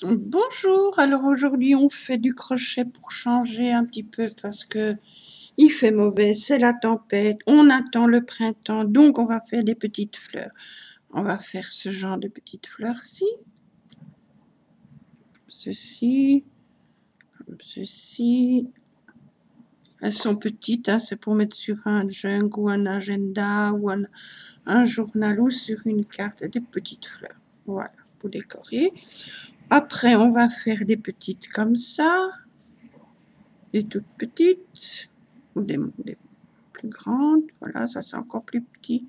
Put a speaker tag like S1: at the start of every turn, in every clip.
S1: Bonjour, alors aujourd'hui on fait du crochet pour changer un petit peu parce que il fait mauvais, c'est la tempête, on attend le printemps, donc on va faire des petites fleurs. On va faire ce genre de petites fleurs-ci, ceci, comme ceci. Elles sont petites, hein, c'est pour mettre sur un junk ou un agenda ou un journal ou sur une carte, des petites fleurs. Voilà, pour décorer. Après on va faire des petites comme ça. Des toutes petites, ou des plus grandes. Voilà, ça c'est encore plus petit,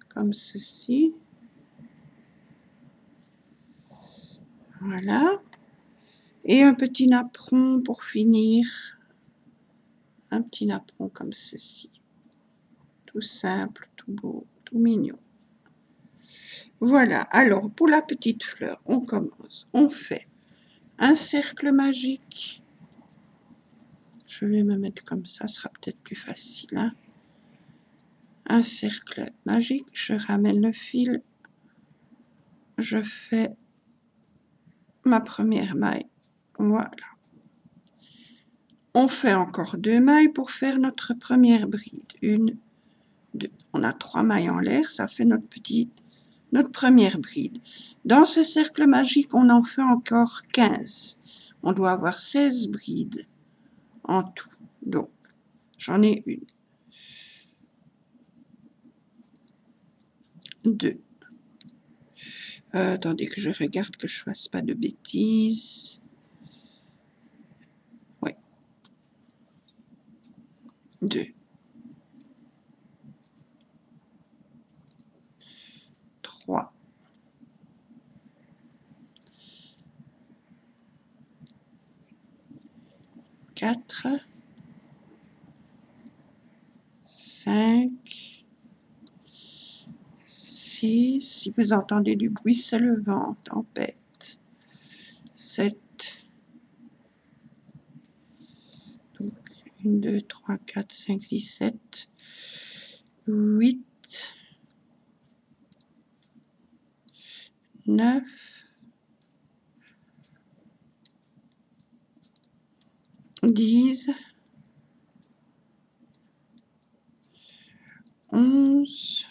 S1: comme ceci. Voilà. Et un petit napperon pour finir. Un petit napperon comme ceci. Tout simple, tout beau, tout mignon. Voilà, alors pour la petite fleur, on commence. On fait un cercle magique. Je vais me mettre comme ça sera peut-être plus facile. Hein. Un cercle magique, je ramène le fil. Je fais ma première maille. Voilà. On fait encore 2 mailles pour faire notre première bride. 1, 2. On a 3 mailles en l'air, ça fait notre première bride. Dans ce cercle magique, on en fait encore 15. On doit avoir 16 brides en tout. Donc, j'en ai 1, 2. Attendez que je regarde que je ne fasse pas de bêtises. Oui. 2. 3. 4. 5. 6. Si vous entendez du bruit, c'est le vent, tempête. 7. Donc, 1, 2, 3, 4, 5, 6, 7. 8. 9. 10. 11.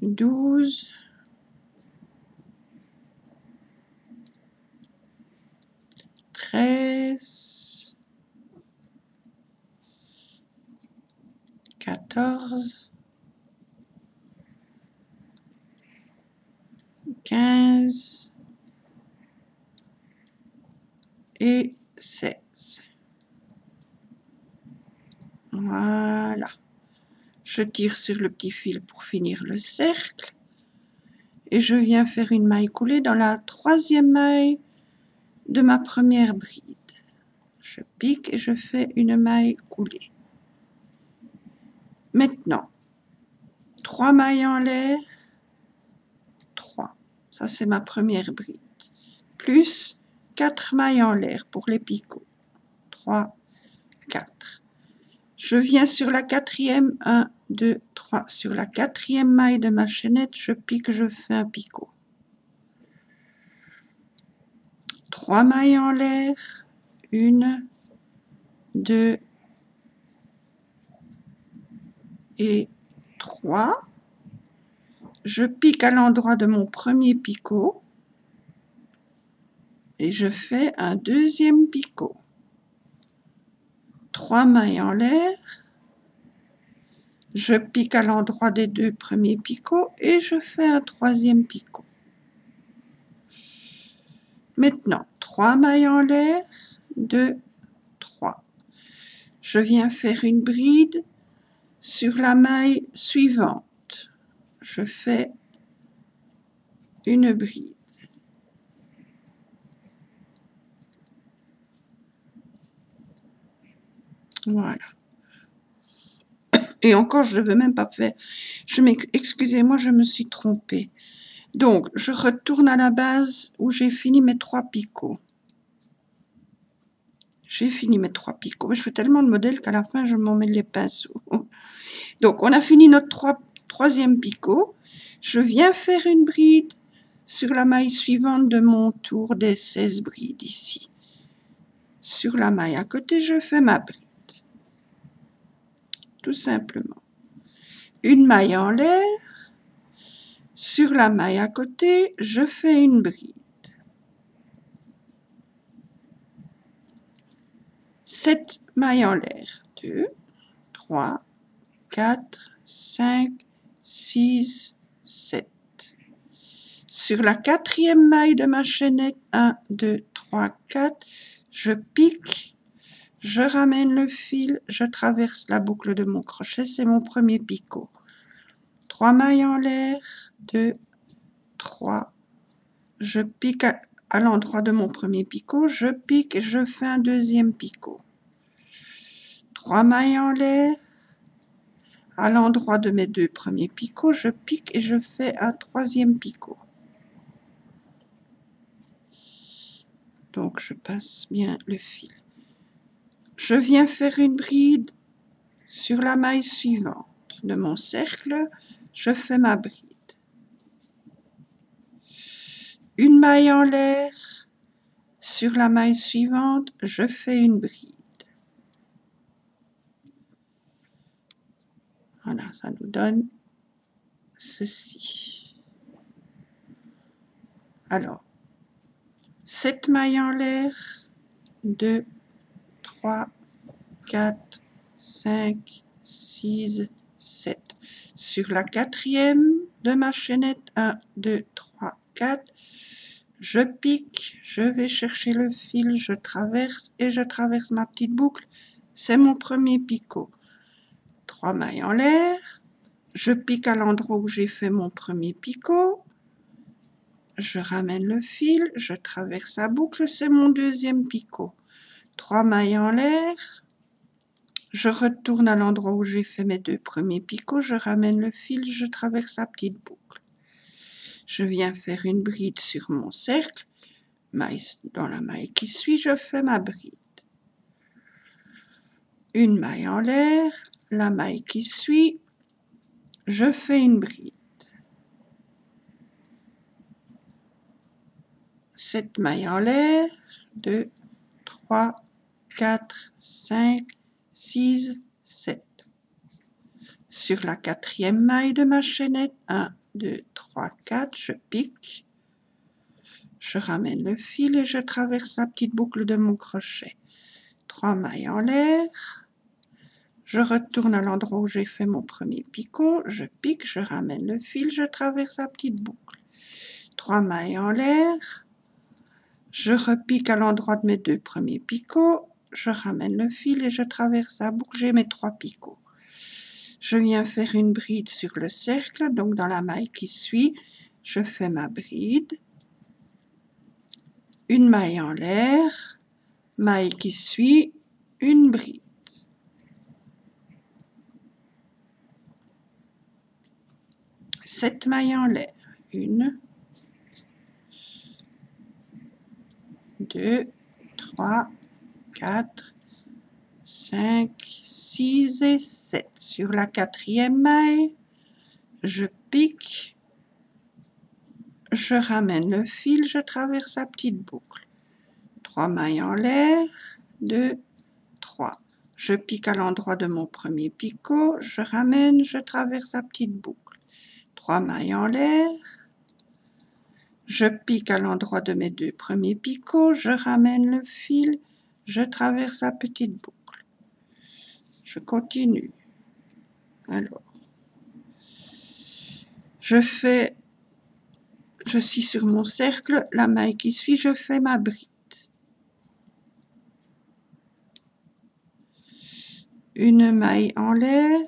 S1: 12. 13. 14. 15. Et 16. Voilà. Je tire sur le petit fil pour finir le cercle. Et je viens faire une maille coulée dans la 3e maille de ma première bride. Je pique et je fais une maille coulée. Maintenant, 3 mailles en l'air, 3. Ça, c'est ma première bride. Plus 4 mailles en l'air pour les picots. 3, 4. Je viens sur la 4e, 1, 2, 3. Sur la 4e maille de ma chaînette, je pique, je fais un picot. 3 mailles en l'air, 1, 2 et 3. Je pique à l'endroit de mon premier picot et je fais un deuxième picot. 3 mailles en l'air, je pique à l'endroit des 2 premiers picots et je fais un 3e picot. Maintenant, 3 mailles en l'air, 2, 3. Je viens faire une bride sur la maille suivante. Je fais une bride. Voilà. Et encore, je ne veux même pas faire. Excusez-moi, je me suis trompée. Donc, je retourne à la base où j'ai fini mes 3 picots. J'ai fini mes 3 picots. Je fais tellement de modèles qu'à la fin, je m'en mets les pinceaux. Donc, on a fini notre troisième picot, je viens faire une bride sur la maille suivante de mon tour des 16 brides ici. Sur la maille à côté, je fais ma bride, tout simplement. Une maille en l'air, sur la maille à côté, je fais une bride. 7 mailles en l'air, 2, 3, 4, 5, 6, 7. Sur la quatrième maille de ma chaînette, 1, 2, 3, 4, je pique, je ramène le fil, je traverse la boucle de mon crochet, c'est mon premier picot. 3 mailles en l'air, 2, 3, je pique à l'endroit de mon premier picot, je pique et je fais un deuxième picot. 3 mailles en l'air, à l'endroit de mes 2 premiers picots, je pique et je fais un troisième picot. Donc je passe bien le fil. Je viens faire une bride sur la maille suivante de mon cercle, je fais ma bride. Une maille en l'air, sur la maille suivante, je fais une bride. Voilà, ça nous donne ceci. Alors, 7 mailles en l'air, 2, 3, 4, 5, 6, 7. Sur la quatrième de ma chaînette, 1, 2, 3, 4, je pique, je vais chercher le fil, je traverse et je traverse ma petite boucle. C'est mon premier picot. 3 mailles en l'air, je pique à l'endroit où j'ai fait mon premier picot, je ramène le fil, je traverse la boucle, c'est mon deuxième picot. 3 mailles en l'air, je retourne à l'endroit où j'ai fait mes 2 premiers picots, je ramène le fil, je traverse la petite boucle. Je viens faire une bride sur mon cercle, dans la maille qui suit, je fais ma bride. Une maille en l'air, la maille qui suit, je fais une bride. 7 mailles en l'air, 2, 3, 4, 5, 6, 7. Sur la quatrième maille de ma chaînette, 1, 2, 3, 4, je pique, je ramène le fil et je traverse la petite boucle de mon crochet. 3 mailles en l'air, je retourne à l'endroit où j'ai fait mon premier picot, je pique, je ramène le fil, je traverse la petite boucle. 3 mailles en l'air, je repique à l'endroit de mes 2 premiers picots, je ramène le fil et je traverse la boucle, j'ai mes 3 picots. Je viens faire une bride sur le cercle, donc dans la maille qui suit, je fais ma bride. Une maille en l'air, maille qui suit, une bride. Sept mailles en l'air, 1, 2, 3, 4, 5, 6 et 7. Sur la quatrième maille, je pique, je ramène le fil, je traverse la petite boucle. 3 mailles en l'air, 2, 3. Je pique à l'endroit de mon premier picot, je ramène, je traverse la petite boucle. 3 mailles en l'air, je pique à l'endroit de mes 2 premiers picots, je ramène le fil, je traverse la petite boucle. Je continue. Alors, je suis sur mon cercle, la maille qui suit, je fais ma bride. Une maille en l'air,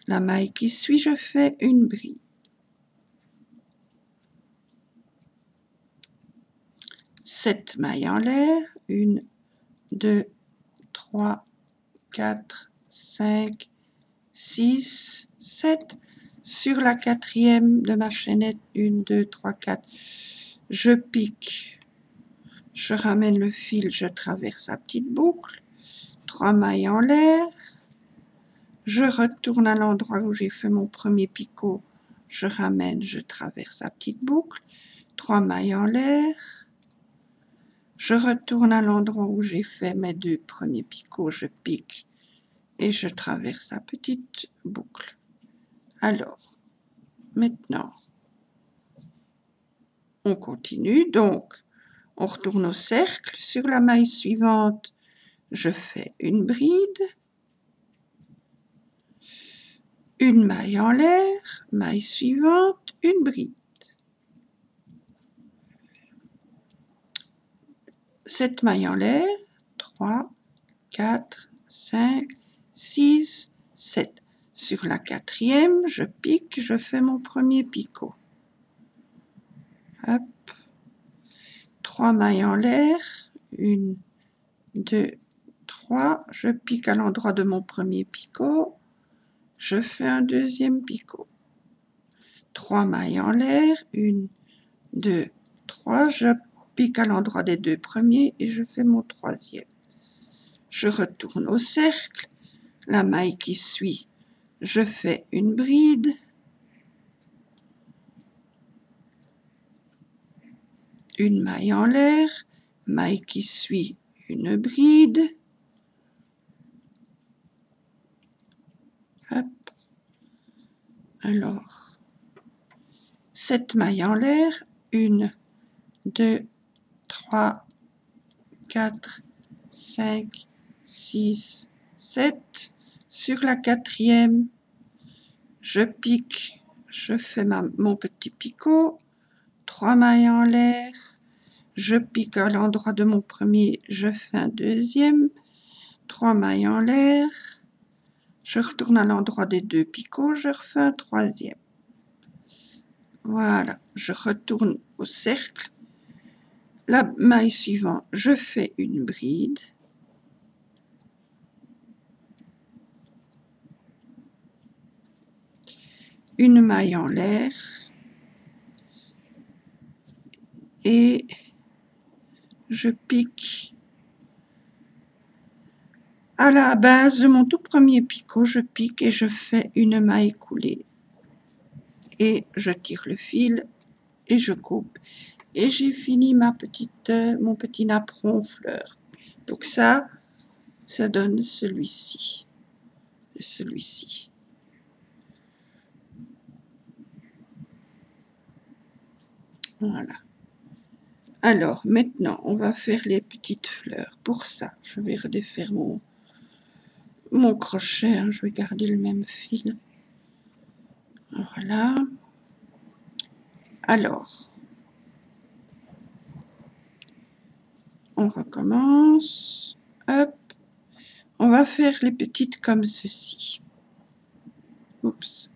S1: la maille qui suit, je fais une bride. 7 mailles en l'air, 1, 2, 3, 4, 5, 6, 7. Sur la quatrième de ma chaînette, 1, 2, 3, 4, je pique, je ramène le fil, je traverse la petite boucle, 3 mailles en l'air, je retourne à l'endroit où j'ai fait mon premier picot, je ramène, je traverse la petite boucle, 3 mailles en l'air, je retourne à l'endroit où j'ai fait mes 2 premiers picots, je pique et je traverse la petite boucle. Alors, maintenant, on continue, donc on retourne au cercle, sur la maille suivante, je fais une bride, une maille en l'air, maille suivante, une bride. 7 mailles en l'air, 3, 4, 5, 6, 7. Sur la 4e, je pique, je fais mon premier picot. Hop. 3 mailles en l'air, 1, 2, 3, je pique à l'endroit de mon premier picot, je fais un deuxième picot. 3 mailles en l'air, 1, 2, 3, je pique à l'endroit des 2 premiers et je fais mon 3e. Je retourne au cercle, la maille qui suit, je fais une bride, une maille en l'air, maille qui suit, une bride, hop, alors, 7 mailles en l'air, 1, 2, 3, 4, 5, 6, 7, sur la 4e, je pique, je fais mon petit picot, 3 mailles en l'air, je pique à l'endroit de mon premier, je fais un deuxième, 3 mailles en l'air, je retourne à l'endroit des 2 picots, je refais un 3e. Voilà, je retourne au cercle, la maille suivante, je fais une bride, une maille en l'air et je pique à la base de mon tout premier picot, je pique et je fais une maille coulée et je tire le fil et je coupe et j'ai fini mon petit napperon fleur. Donc ça donne celui-ci, celui-ci. Voilà. Alors, maintenant, on va faire les petites fleurs. Pour ça, je vais redéfaire mon crochet. Hein, je vais garder le même fil. Voilà. Alors, on recommence. Hop. On va faire les petites comme ceci. Oups.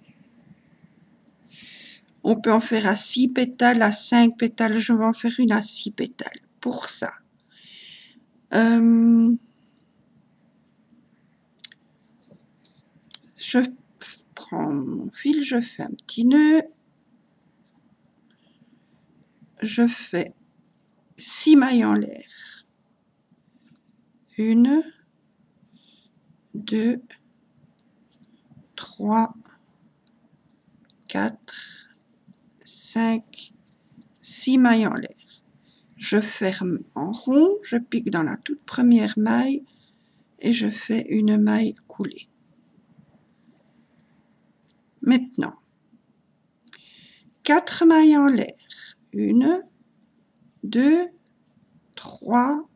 S1: On peut en faire à 6 pétales, à 5 pétales. Je vais en faire une à 6 pétales. Pour ça, je prends mon fil, je fais un petit nœud. Je fais 6 mailles en l'air. 1, 2, 3, 4, 5, 6 mailles en l'air. Je ferme en rond, je pique dans la toute première maille et je fais une maille coulée. Maintenant, 4 mailles en l'air. 1, 2, 3,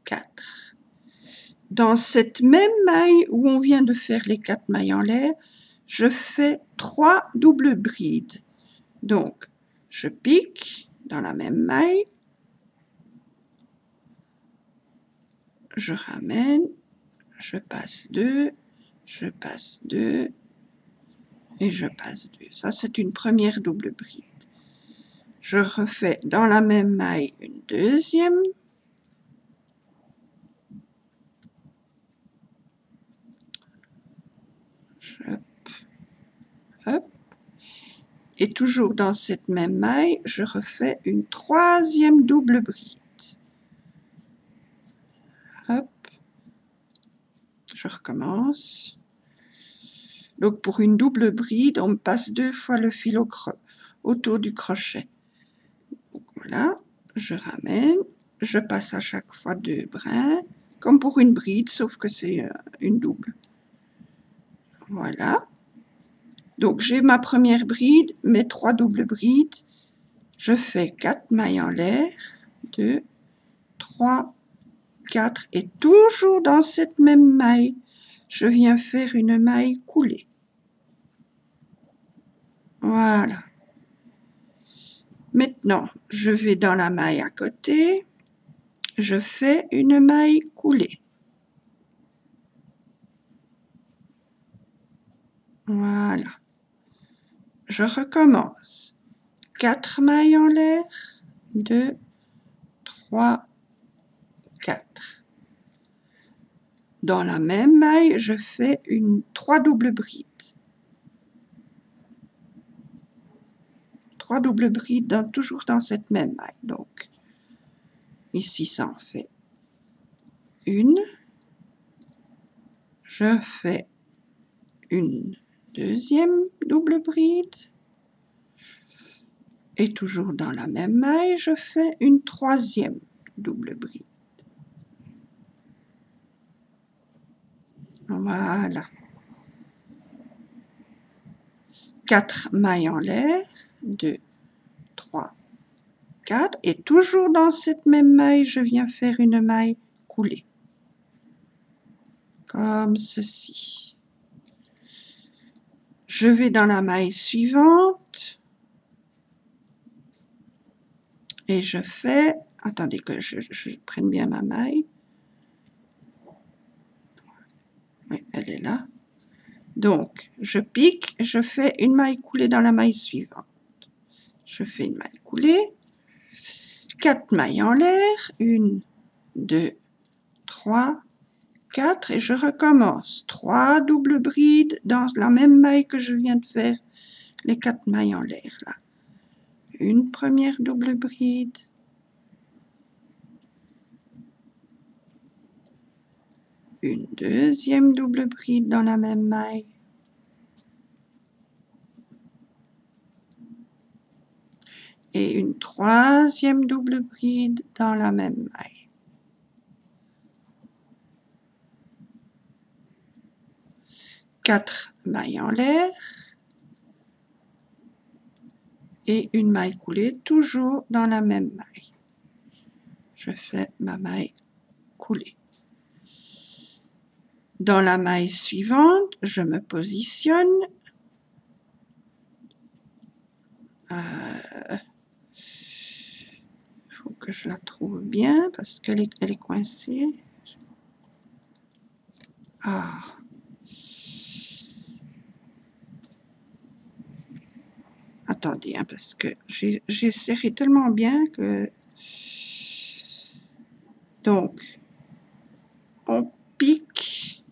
S1: 4. Dans cette même maille où on vient de faire les 4 mailles en l'air, je fais 3 doubles brides. Donc, je pique dans la même maille, je ramène, je passe 2, je passe 2 et je passe 2. Ça, c'est une première double bride. Je refais dans la même maille une deuxième. Hop, hop. Et toujours dans cette même maille, je refais une troisième double bride. Hop. Je Je recommence. Donc pour une double bride, on passe 2 fois le fil au creux, autour du crochet. Donc, voilà, je ramène, je passe à chaque fois 2 brins, comme pour une bride, sauf que c'est une double. Voilà. Donc j'ai ma première bride, mes 3 doubles brides. Je fais 4 mailles en l'air, 2, 3, 4, et toujours dans cette même maille, je viens faire une maille coulée. Voilà. Maintenant, je vais dans la maille à côté, je fais une maille coulée. Voilà. Je recommence. 4 mailles en l'air, 2, 3, 4. Dans la même maille, je fais 3 doubles brides. 3 doubles brides toujours dans cette même maille. Donc, ici, ça en fait une. Je fais une deuxième double bride. Et toujours dans la même maille, je fais une troisième double bride. Voilà. 4 mailles en l'air, 2, 3, 4. Et toujours dans cette même maille, je viens faire une maille coulée. Comme ceci. Je vais dans la maille suivante. Et je fais... Attendez que je prenne bien ma maille. Oui, elle est là. Donc, je pique, je fais une maille coulée dans la maille suivante. Je fais une maille coulée. 4 mailles en l'air. 1, 2, 3, 4. Et je recommence. 3 doubles brides dans la même maille que je viens de faire les 4 mailles en l'air. Là. Une première double bride. Une deuxième double bride dans la même maille. Et une troisième double bride dans la même maille. Quatre mailles en l'air. Et une maille coulée, toujours dans la même maille. Je fais ma maille coulée. Dans la maille suivante, je me positionne. Il faut que je la trouve bien parce qu'elle est coincée. Ah. Attendez, hein, parce que j'ai serré tellement bien que... Donc, on pique.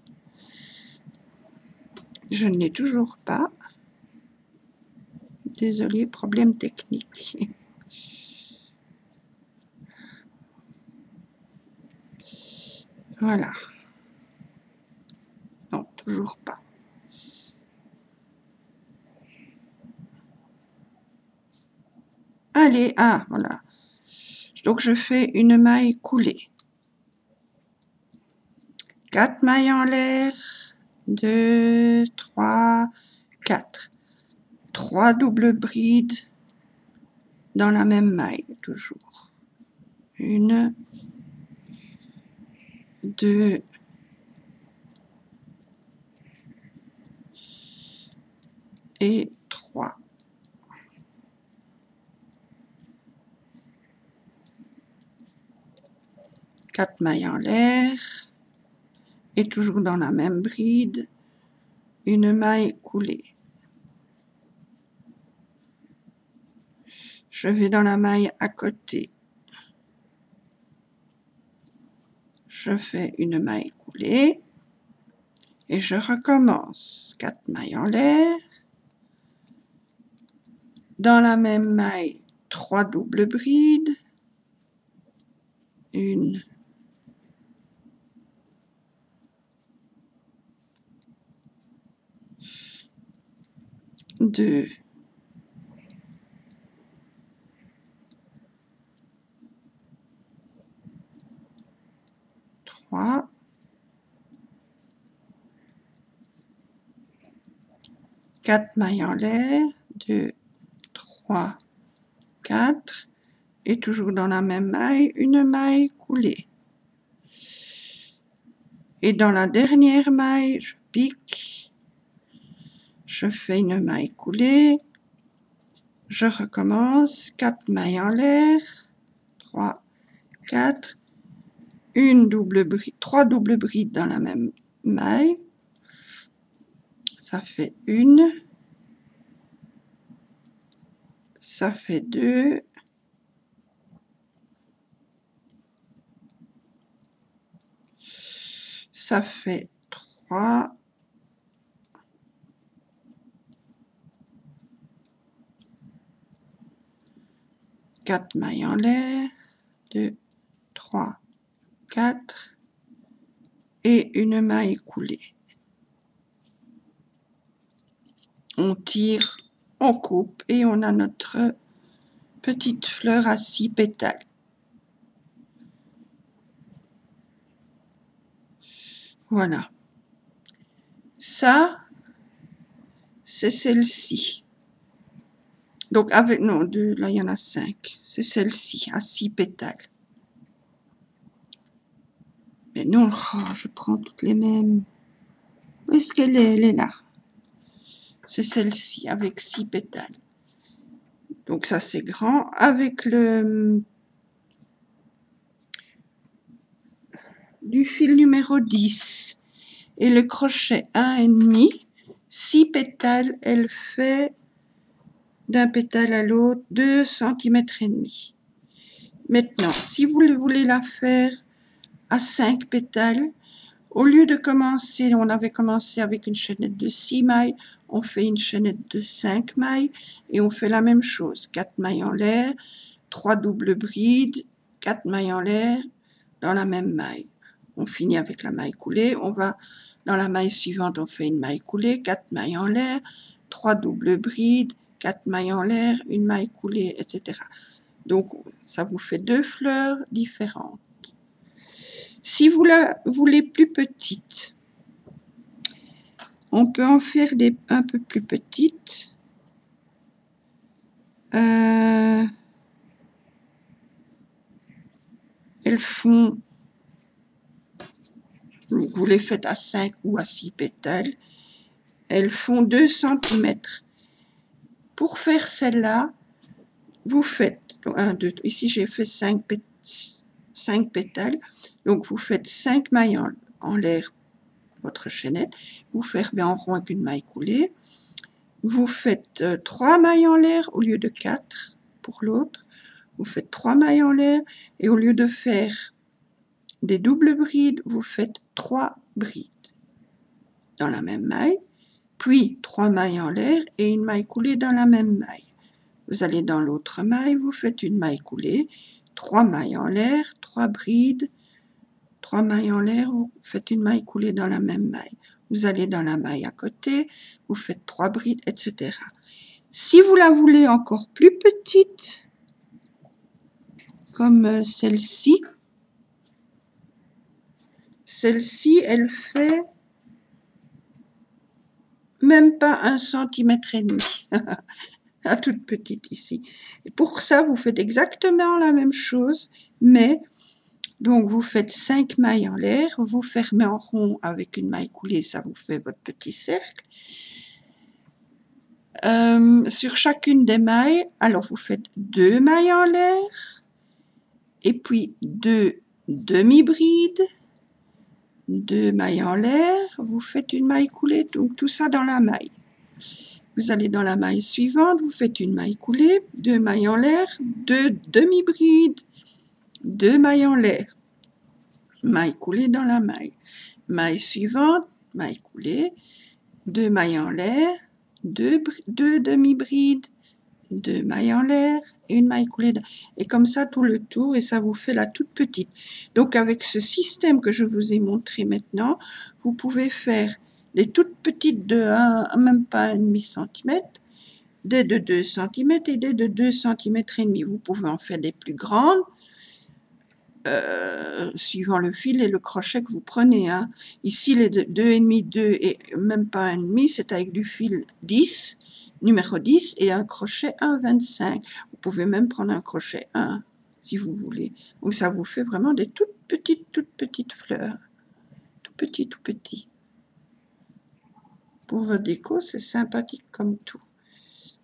S1: Je ne l'ai toujours pas. Désolée, problème technique. Voilà. Non, toujours pas. Allez, ah, voilà. Donc, je fais une maille coulée. 4 mailles en l'air. 2, 3, 4. 3 doubles brides dans la même maille, toujours. 1, 2, et 3. Quatre mailles en l'air. Et toujours dans la même bride, une maille coulée. Je vais dans la maille à côté. Je fais une maille coulée. Et je recommence. 4 mailles en l'air. Dans la même maille, 3 doubles brides. 1, 2, 3, 4 mailles en l'air, 2, 3, 4, et toujours dans la même maille, une maille coulée. Et dans la dernière maille, je pique, je fais une maille coulée, je recommence, 4 mailles en l'air, 3, 4, une double bride, 3 doubles brides dans la même maille, ça fait une, ça fait 2, ça fait 3, 4 mailles en l'air, 2, 3, 4, et une maille coulée. On tire, on coupe et on a notre petite fleur à 6 pétales. Voilà. Ça, c'est celle-ci. Donc avec, non, deux, là il y en a 5. C'est celle-ci, à 6 pétales. Mais non, oh, je prends toutes les mêmes. Où est-ce qu'elle est? Elle est là. C'est celle-ci, avec 6 pétales. Donc ça c'est grand. Avec le du fil numéro 10 et le crochet 1,5, 6 pétales, elle fait d'un pétale à l'autre 2 cm et demi. Maintenant, si vous voulez la faire à 5 pétales, au lieu de commencer, on avait commencé avec une chaînette de 6 mailles, on fait une chaînette de 5 mailles et on fait la même chose. 4 mailles en l'air, 3 doubles brides, 4 mailles en l'air dans la même maille. On finit avec la maille coulée, on va dans la maille suivante, on fait une maille coulée, 4 mailles en l'air, 3 doubles brides, 4 mailles en l'air, une maille coulée, etc. Donc, ça vous fait 2 fleurs différentes. Si vous la voulez plus petite, on peut en faire des un peu plus petites. Elles font, vous les faites à 5 ou à 6 pétales, elles font 2 cm. Pour faire celle-là, vous faites 1, 2, ici j'ai fait 5 pétales, donc vous faites 5 mailles en l'air, votre chaînette, vous fermez en rond avec une maille coulée, vous faites 3 mailles en l'air au lieu de 4 pour l'autre, vous faites 3 mailles en l'air et au lieu de faire des doubles brides, vous faites 3 brides dans la même maille, puis 3 mailles en l'air et une maille coulée dans la même maille. Vous allez dans l'autre maille, vous faites une maille coulée, 3 mailles en l'air, 3 brides, 3 mailles en l'air, vous faites une maille coulée dans la même maille. Vous allez dans la maille à côté, vous faites 3 brides, etc. Si vous la voulez encore plus petite, comme celle-ci, elle fait même pas 1 cm et demi. La toute petite ici. Et pour ça, vous faites exactement la même chose, mais donc vous faites 5 mailles en l'air, vous fermez en rond avec une maille coulée, ça vous fait votre petit cercle. Sur chacune des mailles, alors vous faites 2 mailles en l'air, et puis 2 demi-brides, 2 mailles en l'air, vous faites une maille coulée, donc tout ça dans la maille. Vous allez dans la maille suivante, vous faites une maille coulée, 2 mailles en l'air, 2 demi-brides, 2 mailles en l'air, maille coulée dans la maille. Maille suivante, maille coulée, 2 mailles en l'air, 2 demi-brides, 2 mailles en l'air et une maille coulée. Et comme ça tout le tour et ça vous fait la toute petite. Donc avec ce système que je vous ai montré maintenant, vous pouvez faire des toutes petites de 1, même pas 1,5 cm, des de 2 cm et des de 2 cm et demi. Vous pouvez en faire des plus grandes, suivant le fil et le crochet que vous prenez. Hein. Ici, les 2,5, 2 et même pas 1,5, c'est avec du fil 10, numéro 10, et un crochet 1,25. Vous pouvez même prendre un crochet 1, si vous voulez. Donc ça vous fait vraiment des toutes petites fleurs. Tout petit, tout petit. Pour votre déco, c'est sympathique comme tout.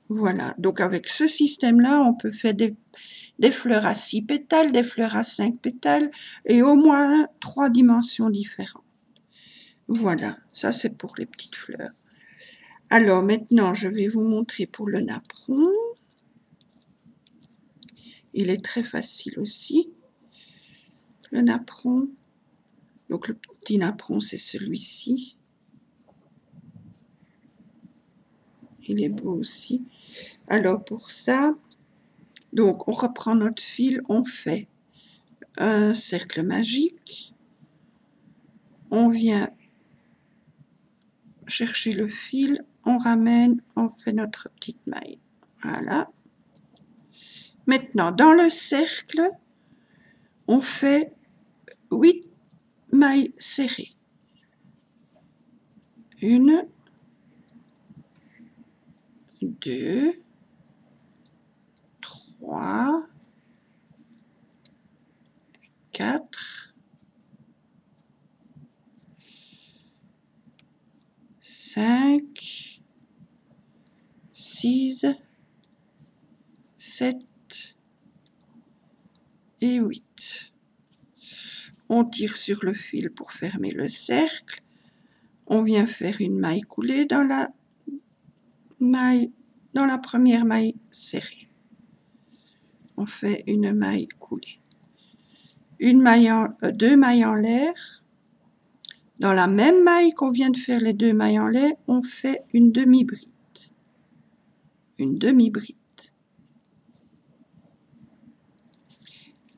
S1: Voilà, donc avec ce système-là, on peut faire des fleurs à 6 pétales, des fleurs à 5 pétales, et au moins 3 dimensions différentes. Voilà, ça c'est pour les petites fleurs. Alors maintenant, je vais vous montrer pour le napperon. Il est très facile aussi, le napperon. Donc le petit napperon, c'est celui-ci. Il est beau aussi. Alors pour ça, donc on reprend notre fil, on fait un cercle magique. On vient chercher le fil, on ramène, on fait notre petite maille. Voilà. Maintenant, dans le cercle, on fait 8 mailles serrées. 1, 2, 3, 4, 5, 6, 7 et 8. On tire sur le fil pour fermer le cercle. On vient faire une maille coulée dans la première maille serrée. On fait une maille coulée. Deux mailles en l'air. Dans la même maille qu'on vient de faire les 2 mailles en l'air, on fait une demi-bride. Une demi-bride.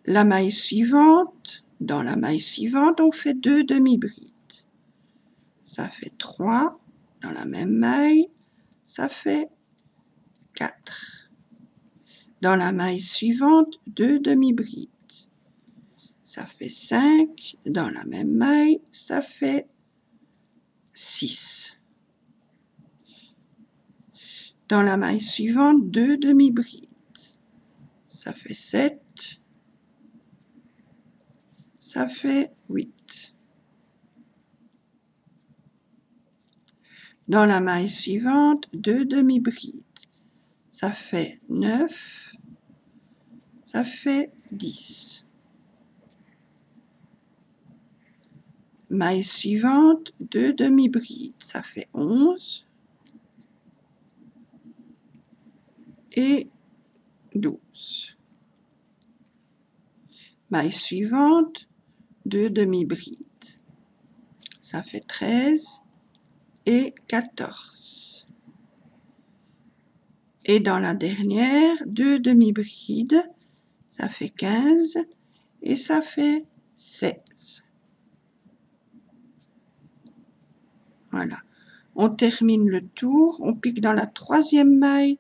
S1: La maille suivante, dans la maille suivante, on fait 2 demi-brides. Ça fait 3. Dans la même maille, ça fait 4. Dans la maille suivante, 2 demi-brides. Ça fait 5. Dans la même maille, ça fait 6. Dans la maille suivante, 2 demi-brides. Ça fait 7. Ça fait 8. Dans la maille suivante, 2 demi-brides. Ça fait 9. Ça fait 10. Maille suivante, 2 demi-brides. Ça fait 11. Et 12. Maille suivante, 2 demi-brides. Ça fait 13 et 14. Et dans la dernière, 2 demi-brides, ça fait 15 et ça fait 16. Voilà. On termine le tour, on pique dans la 3e maille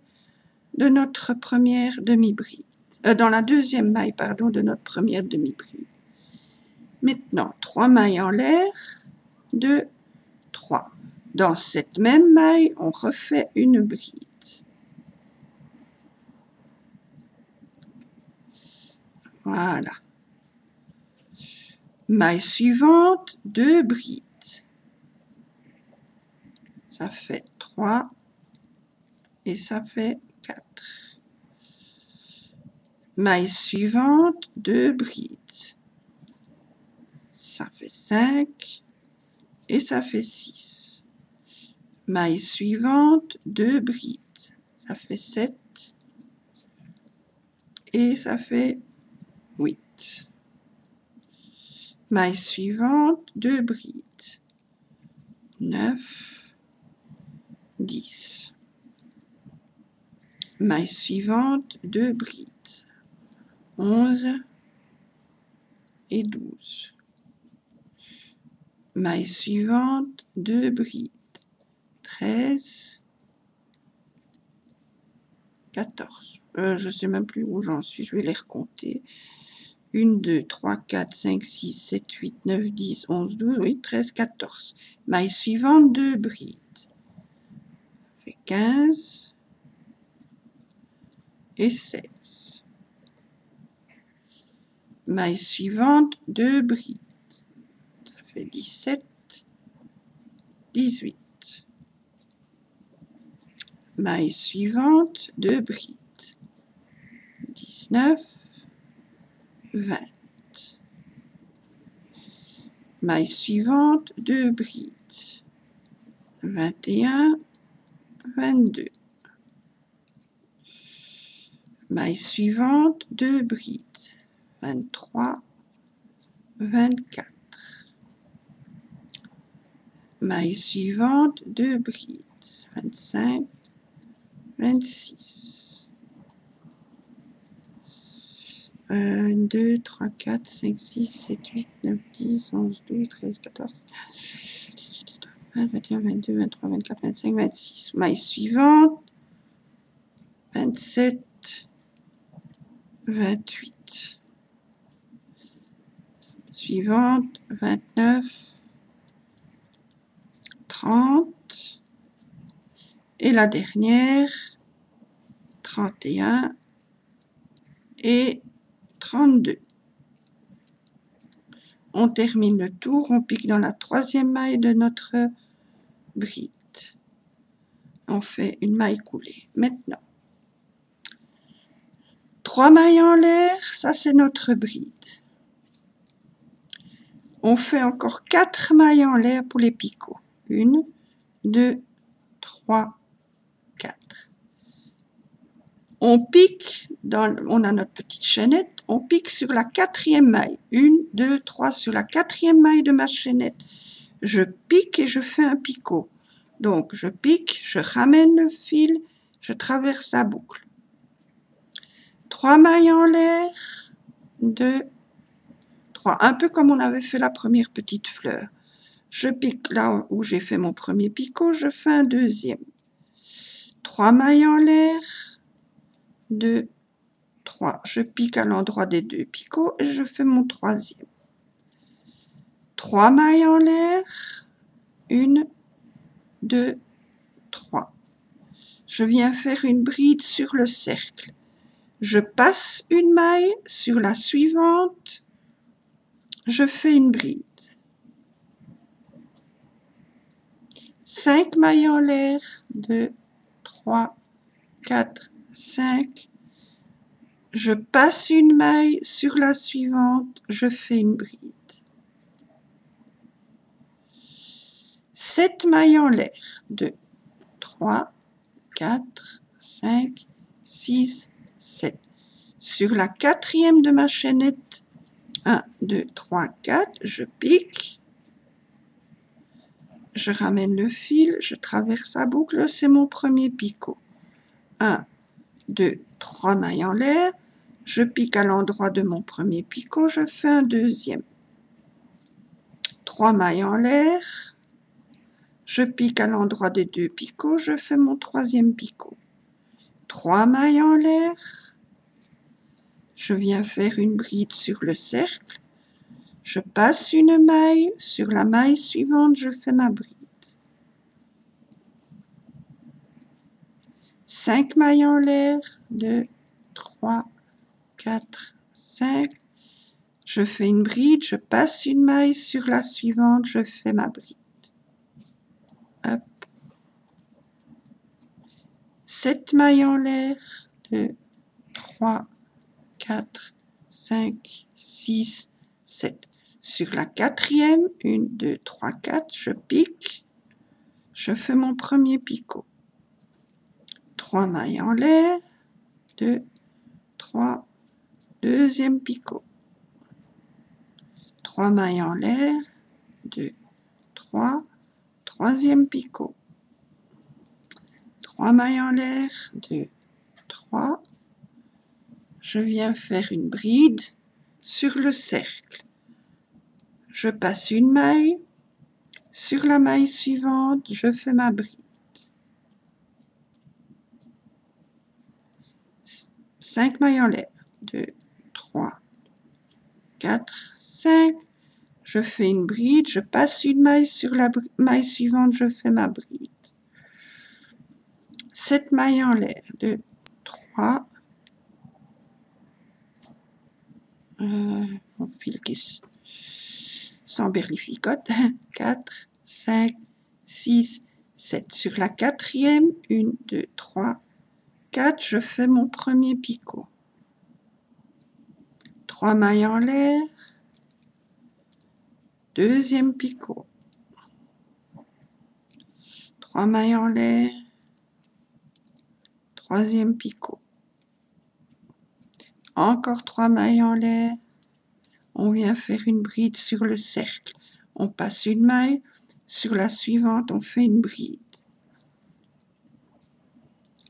S1: de notre première demi-bride. Dans la 2e maille, pardon, de notre première demi-bride. Maintenant, 3 mailles en l'air, 2, 3. Dans cette même maille, on refait une bride. Voilà. Maille suivante, 2 brides. Ça fait 3 et ça fait 4. Maille suivante, 2 brides. Ça fait 5 et ça fait 6. Maille suivante, 2 brides. Ça fait 7 et ça fait 8. Maille suivante, 2 brides. 9, 10. Maille suivante, 2 brides. 11 et 12. Maille suivante, 2 brides. 13 14. Je ne sais même plus où j'en suis, je vais les recompter. 1, 2, 3, 4, 5, 6, 7, 8, 9, 10, 11, 12, oui, 13, 14. Maille suivante, 2 brides. Ça fait 15 et 16. Maille suivante, 2 brides. Ça fait 17, 18. Maille suivante, 2 brides. 19, 20. Maille suivante, 2 brides. 21, 22. Maille suivante, 2 brides. 23, 24. Maille suivante, 2 brides. 25, 26. 1, 2, 3, 4, 5, 6, 7, 8, 9, 10, 11, 12, 13, 14, 15, 16, 17, 20, 21, 22, 23, 24, 25, 26. Maille suivante, 27, 28. Suivante, 29, 30. Et la dernière, 31 et 32. On termine le tour, on pique dans la 3e maille de notre bride. On fait une maille coulée. Maintenant, 3 mailles en l'air, ça c'est notre bride. On fait encore 4 mailles en l'air pour les picots. 1, 2, 3, 4. On pique, on a notre petite chaînette, on pique sur la 4e maille. 1, 2, 3, sur la 4e maille de ma chaînette. Je pique et je fais un picot. Donc, je pique, je ramène le fil, je traverse la boucle. 3 mailles en l'air, 2, 3. Un peu comme on avait fait la première petite fleur. Je pique là où j'ai fait mon premier picot, je fais un deuxième. 3 mailles en l'air, 2, 3. Je pique à l'endroit des 2 picots et je fais mon troisième. 3 mailles en l'air, 1, 2, 3. Je viens faire une bride sur le cercle. Je passe une maille sur la suivante, je fais une bride. 5 mailles en l'air, 2, 3, 4, 5. Je passe une maille sur la suivante, je fais une bride. 7 mailles en l'air, 2, 3, 4, 5, 6, 7. Sur la 4e de ma chaînette, 1, 2, 3, 4, je pique. Je ramène le fil, je traverse la boucle, c'est mon premier picot. 1, 2, 3 mailles en l'air, je pique à l'endroit de mon premier picot, je fais un deuxième. 3 mailles en l'air, je pique à l'endroit des 2 picots, je fais mon troisième picot. 3 mailles en l'air, je viens faire une bride sur le cercle, je passe une maille, sur la maille suivante, je fais ma bride. 5 mailles en l'air, 2, 3, 4, 5. Je fais une bride, je passe une maille sur la suivante, je fais ma bride. Hop. 7 mailles en l'air, 2, 3, 4, 5, 6, 7. Sur la 4e, 1, 2, 3, 4, je pique, je fais mon premier picot. 3 mailles en l'air, 2, 3, deuxième picot. 3 mailles en l'air, 2, 3, troisième picot. 3 mailles en l'air, 2, 3. Je viens faire une bride sur le cercle. Je passe une maille, sur la maille suivante, je fais ma bride. 5 mailles en l'air, 2, 3, 4, 5, je fais une bride, je passe une maille, sur la maille suivante, je fais ma bride. 7 mailles en l'air, 2, 3, mon fil qui s'emberlificote, 4, 5, 6, 7. Sur la quatrième, 1, 2, 3, 4, je fais mon premier picot. 3 mailles en l'air, deuxième picot. 3 mailles en l'air, troisième picot. Encore 3 mailles en l'air, on vient faire une bride sur le cercle. On passe une maille, sur la suivante, on fait une bride.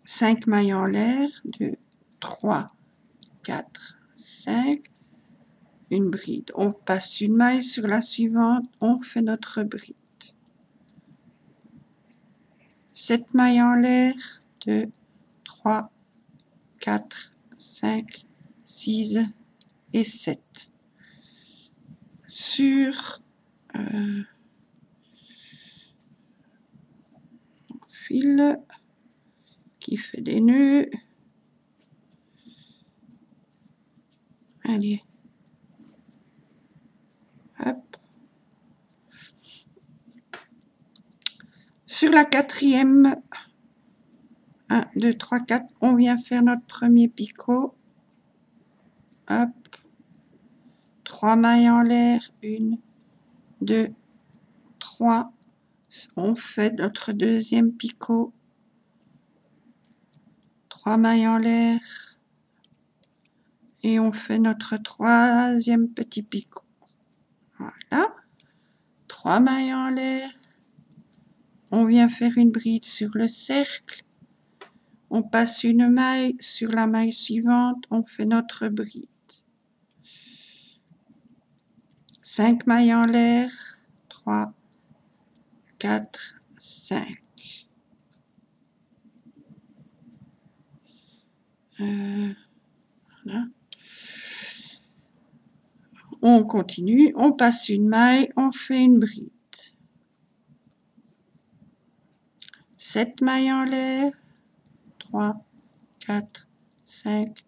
S1: 5 mailles en l'air, 2, 3, 4, 5, une bride. On passe une maille, sur la suivante, on fait notre bride. 7 mailles en l'air, 2, 3, 4, 5, 6 et 7. Sur fil qui fait des nœuds. Allez. Hop. Sur la quatrième, 1, 2, 3, 4, on vient faire notre premier picot. Hop. 3 mailles en l'air, 1, 2, 3. On fait notre deuxième picot. 3 mailles en l'air. Et on fait notre troisième petit picot. Voilà. 3 mailles en l'air. On vient faire une bride sur le cercle. On passe une maille, sur la maille suivante, on fait notre bride. 5 mailles en l'air, 3, 4, 5. Voilà. On continue, on passe une maille, on fait une bride. 7 mailles en l'air, 3, 4, 5,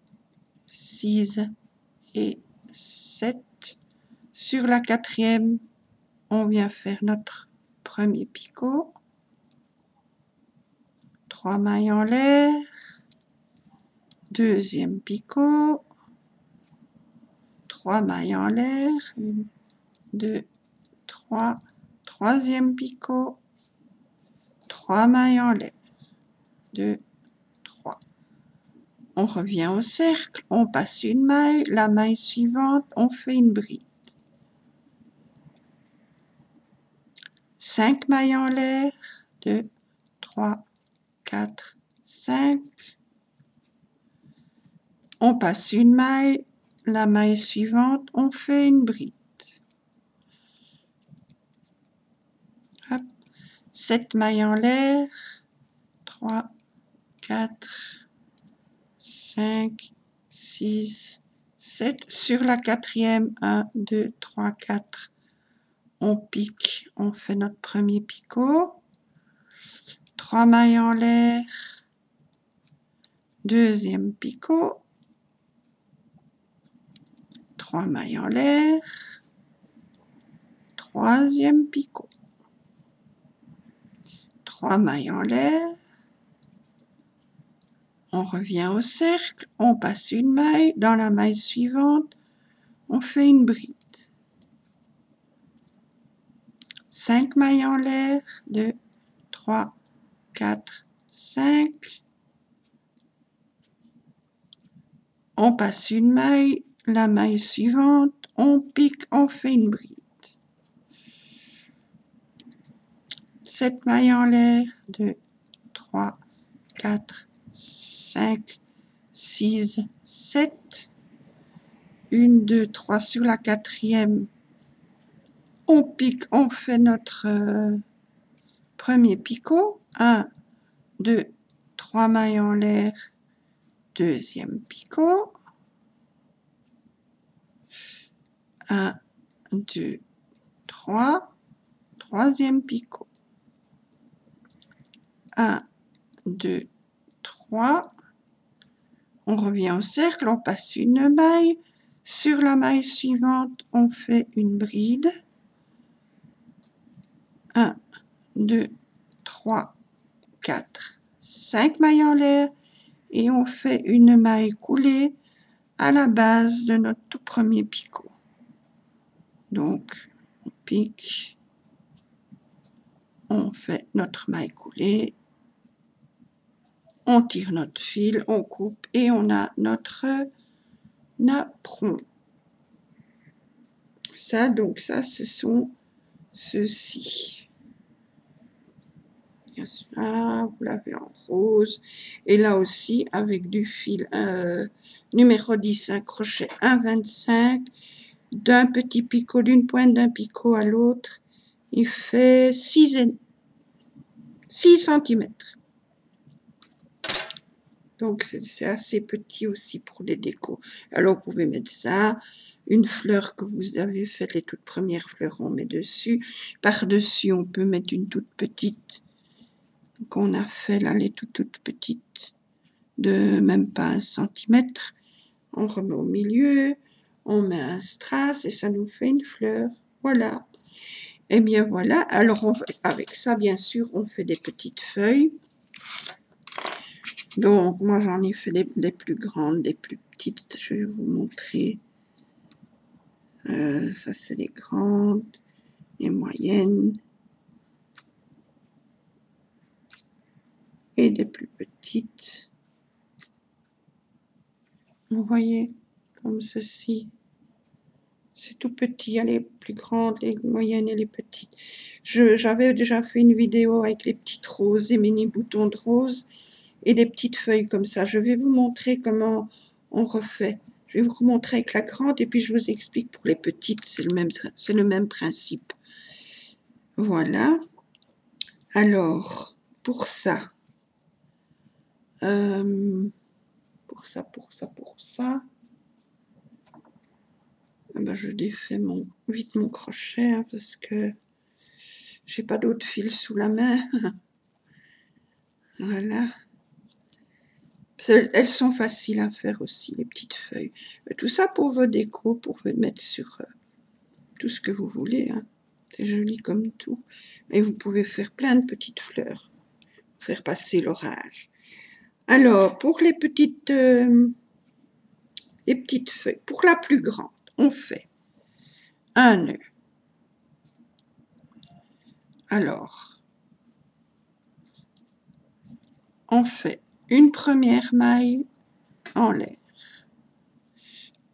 S1: 6 et 7. Sur la quatrième, on vient faire notre premier picot. 3 mailles en l'air, deuxième picot, 3 mailles en l'air, 1, 2, 3, troisième picot, 3 mailles en l'air, 2, 3. On revient au cercle, on passe une maille, la maille suivante, on fait une bride. 5 mailles en l'air, 2, 3, 4, 5. On passe une maille, la maille suivante, on fait une bride. Hop. 7 mailles en l'air, 3, 4, 5, 6, 7. Sur la quatrième, 1, 2, 3, 4. On pique, on fait notre premier picot. 3 mailles en l'air, deuxième picot. 3 mailles en l'air, troisième picot. 3 mailles en l'air. On revient au cercle, on passe une maille, dans la maille suivante, on fait une bride. 5 mailles en l'air, 2, 3, 4, 5. On passe une maille, la maille suivante, on pique, on fait une bride. 7 mailles en l'air, 2, 3, 4, 5, 6, 7. 1, 2, 3 sur la quatrième. On pique, on fait notre premier picot. 1, 2, 3 mailles en l'air, deuxième picot, 1, 2, 3, troisième picot, 1, 2, 3, on revient au cercle, on passe une maille, sur la maille suivante, on fait une bride, 1, 2, 3, 4, 5 mailles en l'air, et on fait une maille coulée à la base de notre tout premier picot. Donc, on pique, on fait notre maille coulée, on tire notre fil, on coupe et on a notre napperon. Ça, donc ça, ce sont ceux-ci. Là, vous l'avez en rose. Et là aussi, avec du fil numéro 10, un crochet 1,25, d'un petit picot, d'une pointe d'un picot à l'autre, il fait 6 cm. Donc, c'est assez petit aussi pour les décos. Alors, vous pouvez mettre ça, une fleur que vous avez faite, les toutes premières fleurs, on met dessus. Par-dessus, on peut mettre une toute petite qu'on a fait là, les toutes petites, de même pas 1 cm. On remet au milieu, on met un strass et ça nous fait une fleur. Voilà. Et bien voilà, alors avec ça, bien sûr, on fait des petites feuilles. Donc, moi, j'en ai fait des plus grandes, des plus petites. Je vais vous montrer. Ça, c'est les grandes, les moyennes. Et des plus petites. Vous voyez, comme ceci. C'est tout petit, il y a les plus grandes, les moyennes et les petites. J'avais déjà fait une vidéo avec les petites roses, et mini boutons de rose et des petites feuilles comme ça. Je vais vous montrer comment on refait. Je vais vous montrer avec la grande et puis je vous explique pour les petites, c'est le même principe. Voilà. Alors, pour ça, ben je défais vite mon crochet hein, parce que j'ai pas d'autre fil sous la main. Voilà. Elles sont faciles à faire aussi, les petites feuilles. Tout ça pour vos décos, pour vous mettre sur tout ce que vous voulez. Hein. C'est joli comme tout. Et vous pouvez faire plein de petites fleurs. Faire passer l'orage. Alors, pour les petites feuilles, pour la plus grande, on fait un nœud. Alors, on fait une première maille en l'air,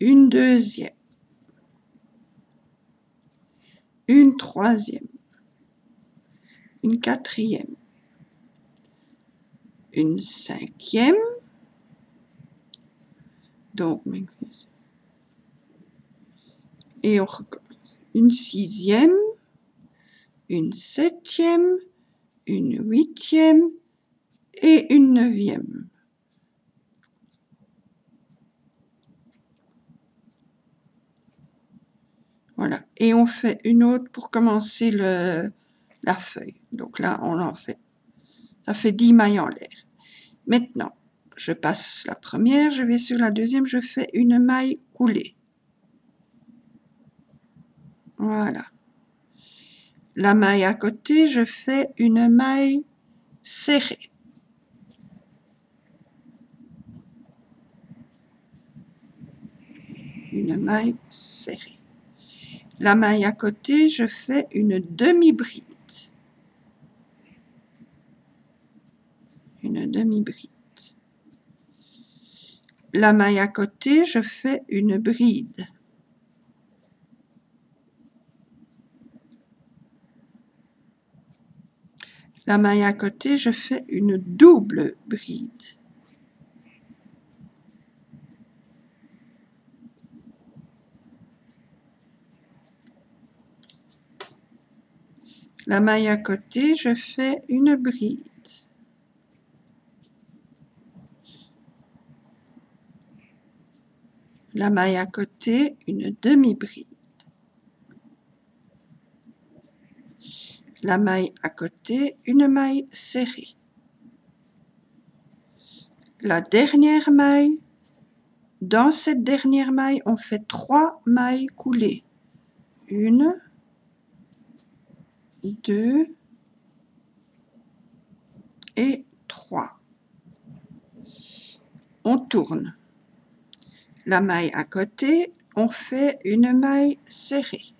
S1: une deuxième, une troisième, une quatrième, une cinquième, donc, et une sixième, une septième, une huitième et une neuvième. Voilà, et on fait une autre pour commencer la feuille. Donc là, on en fait. Ça fait 10 mailles en l'air. Maintenant, je passe la première, je vais sur la deuxième, je fais une maille coulée. Voilà. La maille à côté, je fais une maille serrée. Une maille serrée. La maille à côté, je fais une demi-bride. Une demi-bride. La maille à côté, je fais une bride. La maille à côté, je fais une double bride. La maille à côté, je fais une bride. la maille à côté, une demi-bride. La maille à côté, une maille serrée. La dernière maille, dans cette dernière maille, on fait 3 mailles coulées. 1, 2 et 3. On tourne. La maille à côté, on fait une maille serrée.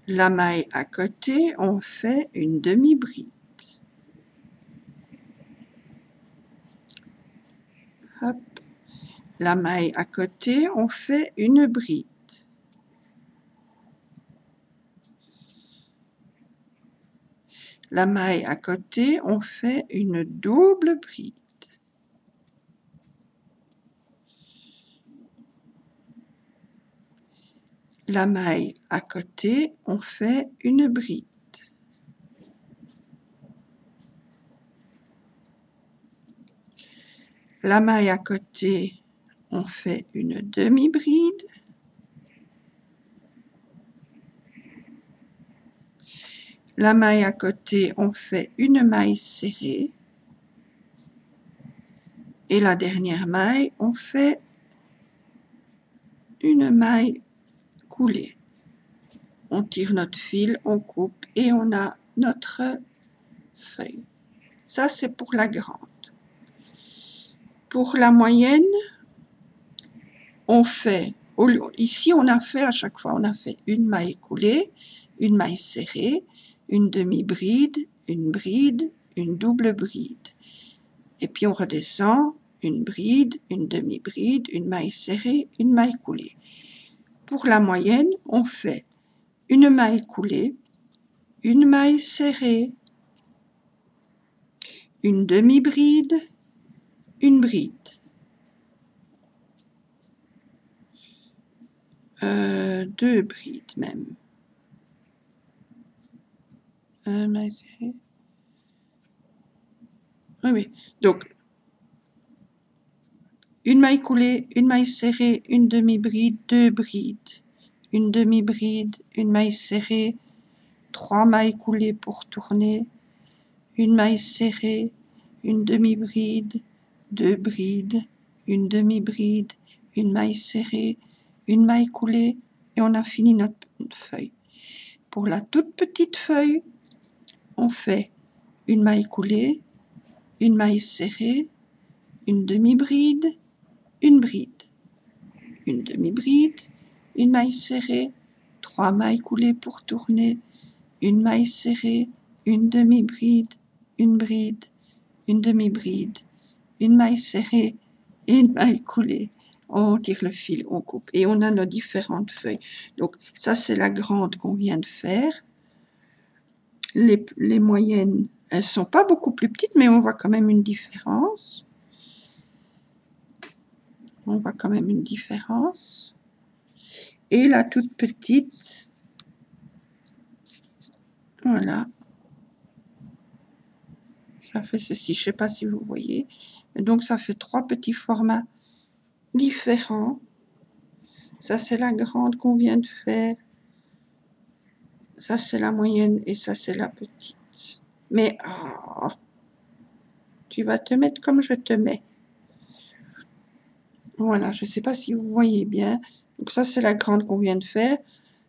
S1: La maille à côté, on fait une demi-bride. Hop. La maille à côté, on fait une bride. La maille à côté, on fait une double bride. La maille à côté, on fait une bride. La maille à côté, on fait une demi-bride. La maille à côté, on fait une maille serrée. Et la dernière maille, on fait une maille coulée. On tire notre fil, on coupe et on a notre feuille. Ça, c'est pour la grande. Pour la moyenne, on fait, ici on a fait à chaque fois, on a fait une maille coulée, une maille serrée, une demi-bride, une bride, une double bride. Et puis on redescend, une bride, une demi-bride, une maille serrée, une maille coulée. Pour la moyenne, on fait une maille coulée, une maille serrée, une demi-bride, une bride. Deux brides même. Maille serrée. Oui. Donc, une maille coulée, une maille serrée, une demi-bride, deux brides. Une demi-bride, une maille serrée, 3 mailles coulées pour tourner, une maille serrée, une demi-bride, 2 brides, une demi-bride, une maille serrée, une maille coulée et on a fini notre feuille. Pour la toute petite feuille, on fait une maille coulée, une maille serrée, une demi-bride, une bride, une demi-bride, une maille serrée, 3 mailles coulées pour tourner, une maille serrée, une demi-bride, une bride, une demi-bride, une maille serrée et une maille coulée. On tire le fil, on coupe et on a nos différentes feuilles. Donc ça c'est la grande qu'on vient de faire. Les moyennes, elles sont pas beaucoup plus petites, mais on voit quand même une différence. On voit quand même une différence. Et la toute petite, voilà. Ça fait ceci, je ne sais pas si vous voyez. Donc ça fait 3 petits formats différents. Ça c'est la grande qu'on vient de faire. Ça c'est la moyenne et ça c'est la petite. Mais tu vas te mettre comme je te mets. Voilà, je ne sais pas si vous voyez bien. Donc ça c'est la grande qu'on vient de faire.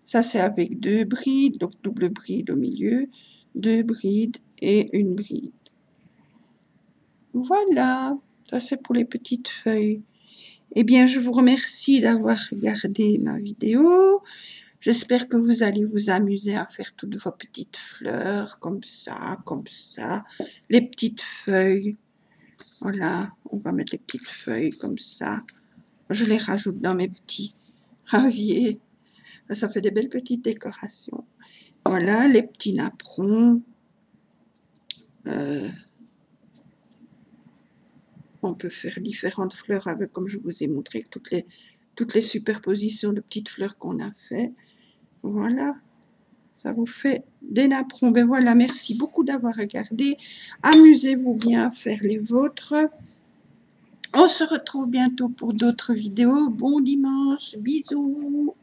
S1: Ça c'est avec 2 brides, donc double bride au milieu, 2 brides et une bride. Voilà, ça c'est pour les petites feuilles. Eh bien, je vous remercie d'avoir regardé ma vidéo. J'espère que vous allez vous amuser à faire toutes vos petites fleurs, comme ça, les petites feuilles. Voilà, on va mettre les petites feuilles comme ça. Je les rajoute dans mes petits raviers. Ça fait des belles petites décorations. Voilà, les petits napperons. On peut faire différentes fleurs avec, comme je vous ai montré, toutes les superpositions de petites fleurs qu'on a fait. Voilà, ça vous fait des napperons. Ben voilà, merci beaucoup d'avoir regardé. Amusez-vous bien à faire les vôtres. On se retrouve bientôt pour d'autres vidéos. Bon dimanche, bisous.